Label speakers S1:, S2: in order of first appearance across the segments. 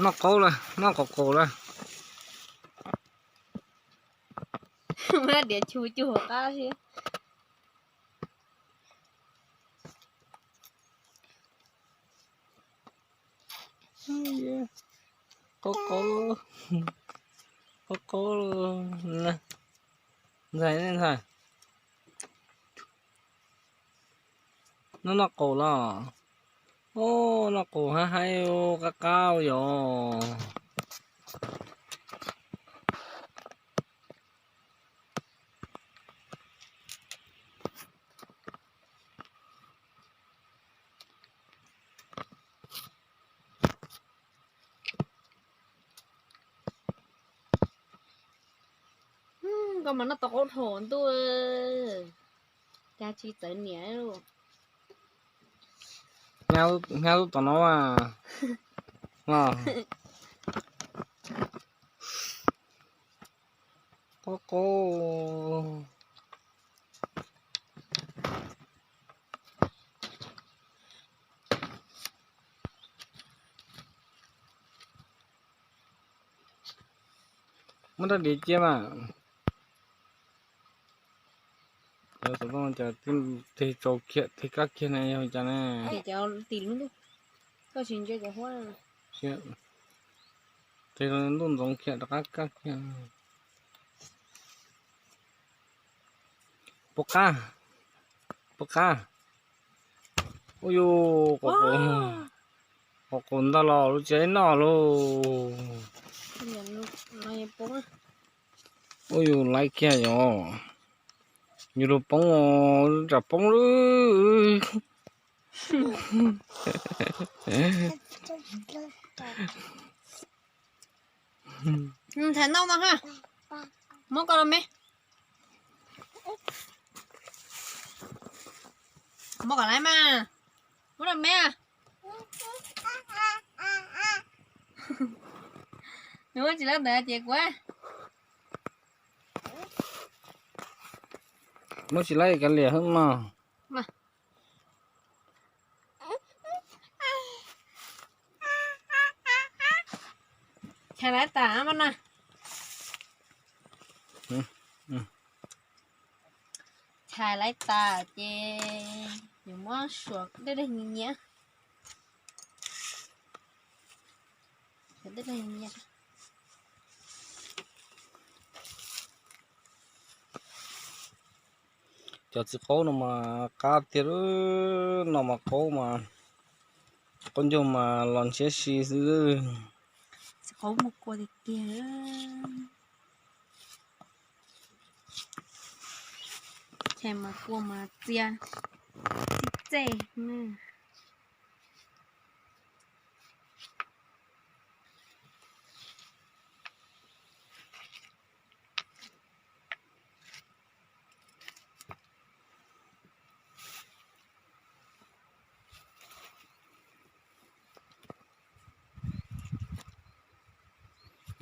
S1: nó cố lên nó cột cổ lên
S2: mà để chú cá chứ
S1: có cố nè dậy lên thôi nó cổ là ô nó cổ hay ô cá cao rồi
S2: còn mà nó to thốn tôi cha chi tới nhé luôn
S1: nhau tụi nó à có cô mất đã đi chưa mà giờ tụi con chờ thì trâu kia thì các kia này hồi cho này
S2: thì cháu tìm luôn đi có chuyện chơi cái hoa
S1: kia thì nó luôn giống kia các kia poka ôi yo có con ta lò nó chế nó luôn ôi yo lại kia rồi như đồ bông chả bông nữa
S2: thấy đâu mà ha món con mẹ món còn lại mà món là mẹ nữa chỉ là để chị quá
S1: nó chỉ lấy cái lìa hơn mà
S2: chả lại tả mà nè chả lại tả chị những món suốt đây đây nhỉ đây đây nhỉ
S1: cho chỉ có nó mà cá tiền nó mà có mà con chung mà lon chết xí xứ
S2: sẽ có một quả thì kia chè mà cua mà tia chè nè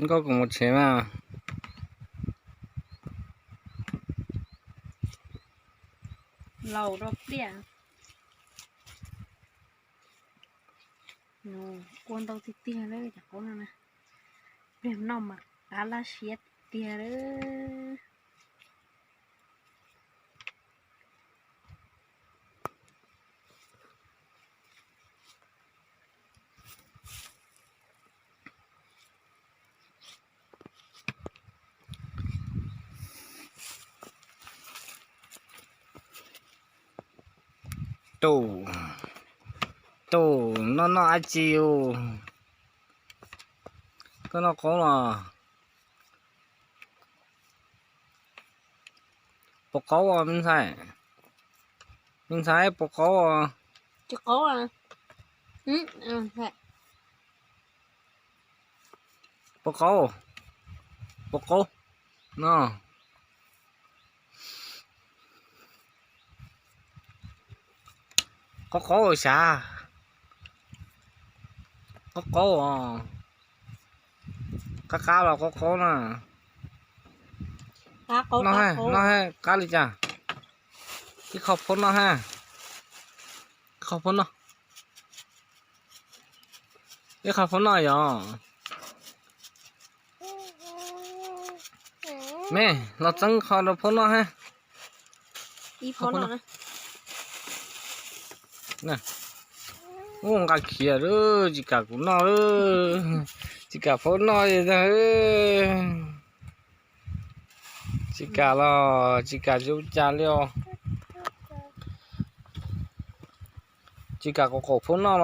S1: có cùng một chế mà
S2: lẩu đó tia no con tao thì tia đấy chả có nào nè đem nó mà cá lá xiết tia đấy
S1: tù nó ai chịu cái nó có là bọc câu à mình xài bọc câu à
S2: chứ có à vậy
S1: bọc câu nó có câu rồi xa có câu à cá là có câu nè
S2: cá
S1: nó hay cá đi chả cái khóc phun nó ha khóc phun nó 你看风那样，没，那正好的风那还，
S2: อีพอหน่อยนะ
S1: nè, uống cả kia rồi, chỉ cả cũng nó rồi, chỉ cả phong nó vậy thôi, chỉ cả lo, chỉ cả chú cha liao, chỉ cả có cổ phong nó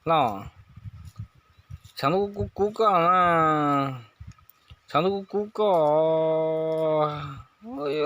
S1: lo, chẳng đâu có cú cả mà, chẳng đâu có cú cả, ôi